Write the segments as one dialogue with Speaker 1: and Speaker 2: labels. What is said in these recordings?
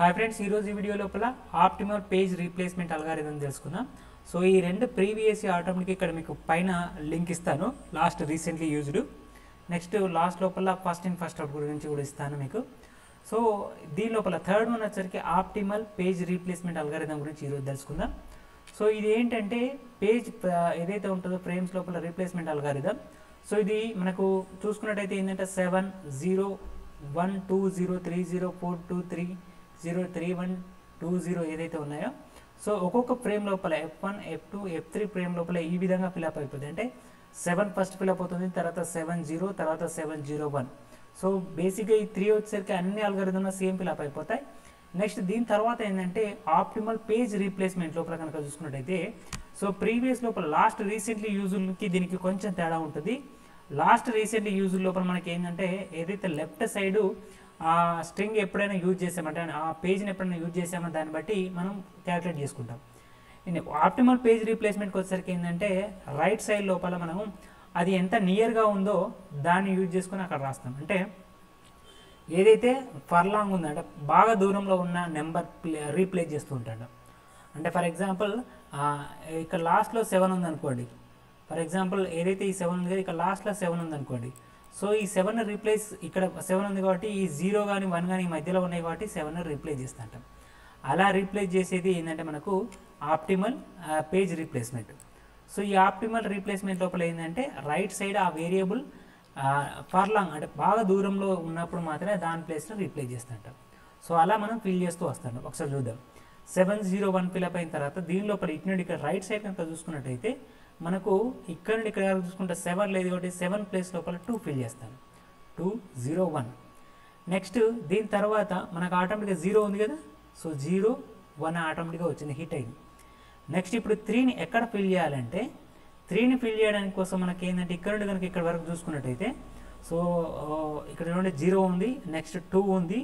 Speaker 1: Hi friends, ఈరోజు ఈ video లోపల ఆప్టిమల్ పేజ్ రీప్లేస్మెంట్ అల్గారిథం తెలుసుకుందాం. సో ఈ రెండు ప్రీవియస్ ఆటోమేటిక్ ఇక్కడ మీకు పైన లింక్ ఇస్తాను, last recently used. Next last లోపల ఫస్ట్ ఇన్ ఫస్ట్ అవుట్ గురించి కూడా ఇస్తాను మీకు. సో దీని లోపల థర్డ్ వన్ వచ్చరికి ఆప్టిమల్ పేజ్ రీప్లేస్మెంట్ అల్గారిథం గురించి ఈరోజు తెలుసుకుందాం. సో ఇది ఏంటంటే పేజ్ ఏదైతే ఉంటుందో ఫ్రేమ్స్ లోపల రీప్లేస్మెంట్ అల్గారిథం. సో ఇది మనకు చూసుకున్నట్టయితే ఏంటంటే 7 0 1 2 0 3 0 4 2 3 0 3 1 2 0 ఏదైతే ఉన్నాయో, సో ఒక్కొక్క ఫ్రేమ్ లోపల F1 F2 F3 ఫ్రేమ్ లోపల ఈ విధంగా ఫిల్అప్ అయిపోతుంది. అంటే 7 ఫస్ట్ ఫిల్అప్ అవుతుంది, తర్వాత 7 0, తర్వాత 7 0 1. సో బేసిక్గా ఈ 3 వచ్చేసరికి అన్ని అల్గారిథంలో సేమ్ ఫిల్అప్ అయిపోతాయి. నెక్స్ట్ దీని తర్వాత ఏంటంటే ఆప్టిమల్ పేజ్ రీప్లేస్మెంట్ లోపల కనుక చూసుకున్నట్టయితే, సో ప్రీవియస్ లోపల లాస్ట్ రీసెంట్లీ యూజుల్కి దీనికి కొంచెం తేడా ఉంటుంది. లాస్ట్ రీసెంట్లీ యూజ్ లోపల మనకి ఏంటంటే ఏదైతే లెఫ్ట్ సైడు ఆ స్ట్రింగ్ ఎప్పుడైనా యూజ్ చేసామంటే ఆ పేజ్ని ఎప్పుడైనా యూజ్ చేసామో దాన్ని బట్టి మనం క్యాలిక్యులేట్ చేసుకుంటాం. ఆప్టిమల్ పేజ్ రీప్లేస్మెంట్కి వచ్చేసరికి ఏంటంటే రైట్ సైడ్ లోపల మనం అది ఎంత నియర్గా ఉందో దాన్ని యూజ్ చేసుకొని అక్కడ రాస్తాం. అంటే ఏదైతే ఫర్లాంగ్ ఉందో అంటే బాగా దూరంలో ఉన్న నెంబర్ రీప్లేస్ చేస్తూ ఉంటాడు. అంటే ఫర్ ఎగ్జాంపుల్ ఇక్కడ లాస్ట్లో 7 ఉందనుకోండి. ఫర్ ఎగ్జాంపుల్ ఏదైతే ఈ 7 ఉంది కదా, ఇక్కడ లాస్ట్లో 7 ఉందనుకోండి. సో ఈ 7 రీప్లేస్ ఇక్కడ 7 ఉంది కాబట్టి ఈ 0 కానీ 1 కానీ ఈ మధ్యలో ఉన్నాయి కాబట్టి 7 రీప్లేస్ చేస్తూ ఉంటాం. అలా రీప్లేస్ చేసేది ఏంటంటే మనకు ఆప్టిమల్ పేజ్ రీప్లేస్మెంట్. సో ఈ ఆప్టిమల్ రీప్లేస్మెంట్ లోపల ఏంటంటే రైట్ సైడ్ ఆ వేరియబుల్ ఫర్లాంగ్ అంటే బాగా దూరంలో ఉన్నప్పుడు మాత్రమే దాని ప్లేస్లో రీప్లేస్ చేస్తుంటాం. సో అలా మనం ఫిల్ చేస్తూ వస్తాం. ఒకసారి చూద్దాం. 7 0 1 ఫిల్అప్ అయిన తర్వాత దీని లోపల ఇటు నుండి ఇక్కడ రైట్ సైడ్ కనుక చూసుకున్నట్టయితే మనకు ఇక్కడ నుండి ఇక్కడ చూసుకుంటే 7 లేదు కాబట్టి 7 ప్లేస్ లోపల 2 ఫిల్ చేస్తాను. 2 0 1. నెక్స్ట్ దీని తర్వాత మనకు ఆటోమేటిక్గా 0 ఉంది కదా, సో 0 1 ఆటోమేటిక్గా వచ్చింది, హిట్ అయింది. నెక్స్ట్ ఇప్పుడు 3ని ఎక్కడ ఫిల్ చేయాలంటే 3ని ఫిల్ చేయడానికి కోసం మనకి ఏంటంటే ఇక్కడ నుండి కనుక ఇక్కడ వరకు చూసుకున్నట్టయితే, సో ఇక్కడ నుండి 0 ఉంది, నెక్స్ట్ 2 ఉంది,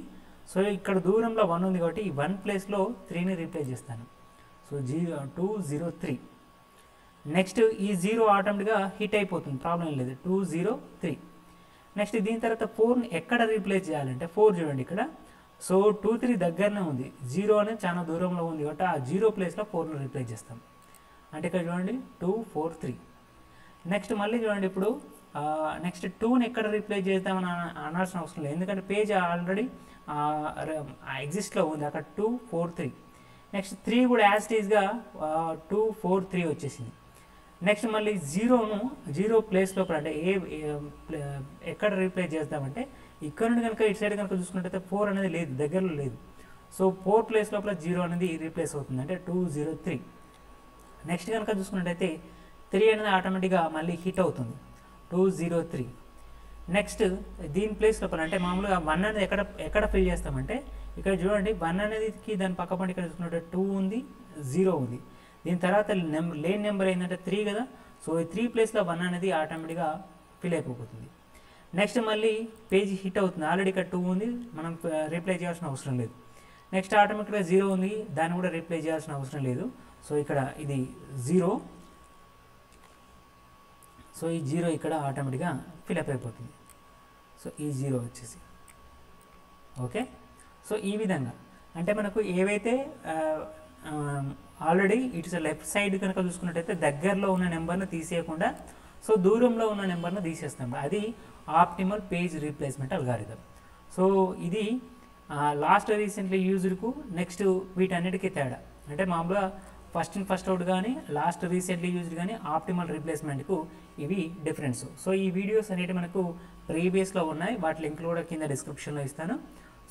Speaker 1: సో ఇక్కడ దూరంలో 1 ఉంది కాబట్టి ఈ 1 ప్లేస్లో 3ని రీప్లేస్ చేస్తాను. సో 2 0 3. నెక్స్ట్ ఈ 0 ఆటోమేటిక్గా హిట్ అయిపోతుంది, ప్రాబ్లం లేదు. 2 0 3. నెక్స్ట్ దీని తర్వాత 4ని ఎక్కడ రీప్లేస్ చేయాలంటే 4 చూడండి ఇక్కడ. సో 2 3 దగ్గరనే ఉంది, 0 అనేది చాలా దూరంలో ఉంది కాబట్టి ఆ 0 ప్లేస్లో 4ని రీప్లేస్ చేస్తాం. అంటే ఇక్కడ చూడండి 2 4 3. నెక్స్ట్ మళ్ళీ చూడండి ఇప్పుడు నెక్స్ట్ 2ని ఎక్కడ రీప్లేస్ చేద్దామని అనాల్సిన అవసరం లేదు, ఎందుకంటే పేజ్ ఆల్రెడీ ఎగ్జిస్ట్లో ఉంది అక్కడ. 2 4 3. నెక్స్ట్ 3 కూడా యాజ్ ఇట్ ఈస్గా 2 4 3 వచ్చేసింది. నెక్స్ట్ మళ్ళీ 0 ప్లేస్ లోపల అంటే ఎక్కడ రీప్లేస్ చేద్దామంటే ఇక్కడ నుండి కనుక ఇటు సైడ్ కనుక చూసుకున్నట్టయితే 4 అనేది లేదు, దగ్గరలో లేదు. సో 4 ప్లేస్ లోపల 0 అనేది రీప్లేస్ అవుతుంది, అంటే 2 0 3. నెక్స్ట్ కనుక చూసుకున్నట్టయితే 3 అనేది ఆటోమేటిక్గా మళ్ళీ హిట్ అవుతుంది, 2 0 3. నెక్స్ట్ దీని ప్లేస్ లోపల అంటే మామూలుగా 1 అనేది ఎక్కడ ఫిల్ చేస్తామంటే ఇక్కడ చూడండి 1 అనేదికి దాని పక్కపండి ఇక్కడ చూసుకున్నట్టు 2 ఉంది 0 ఉంది. దీని తర్వాత లేని నెంబర్ ఏంటంటే 3 కదా, సో ఈ 3 ప్లేస్లో 1 అనేది ఆటోమేటిక్గా ఫిల్ అయిపోతుంది. నెక్స్ట్ మళ్ళీ పేజ్ హిట్ అవుతుంది, ఆల్రెడీ ఇక్కడ 2 ఉంది, మనం రీప్లేస్ చేయాల్సిన అవసరం లేదు. నెక్స్ట్ ఆటోమేటిక్గా 0 ఉంది, దాన్ని కూడా రీప్లేస్ చేయాల్సిన అవసరం లేదు. సో ఇక్కడ ఇది 0, సో ఈ 0 ఇక్కడ ఆటోమేటిక్గా ఫిల్అప్ అయిపోతుంది. సో ఈ 0 వచ్చేసి ఓకే. సో ఈ విధంగా అంటే మనకు ఏవైతే ఆల్రెడీ ఇట్స్ లెఫ్ట్ సైడ్ కనుక చూసుకున్నట్టయితే దగ్గరలో ఉన్న నెంబర్ను తీసేయకుండా సో దూరంలో ఉన్న నెంబర్ను తీసేస్తాం, అది optimal page replacement algorithm. So ఇది లాస్ట్ రీసెంట్లీ యూజ్డ్కు నెక్స్ట్ వీటన్నిటికీ తేడా. అంటే మామూలుగా ఫస్ట్ ఇన్ ఫస్ట్ అవుట్ కానీ లాస్ట్ రీసెంట్లీ యూజ్డ్ కానీ ఆప్టిమల్ రీప్లేస్మెంట్కు ఇవి డిఫరెన్స్. సో ఈ వీడియోస్ అనేవి మనకు ప్రీవియస్లో ఉన్నాయి, వాటి లింక్లు కూడా కింద డిస్క్రిప్షన్లో ఇస్తాను.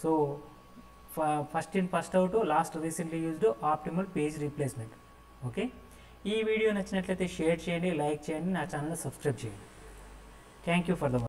Speaker 1: So first in first out, last recently used, optimal page replacement. Okay, ఈ వీడియో నచ్చినట్లయితే షేర్ చేయండి, లైక్ చేయండి, నా ఛానల్ సబ్స్క్రైబ్ చేయండి. Thank you for the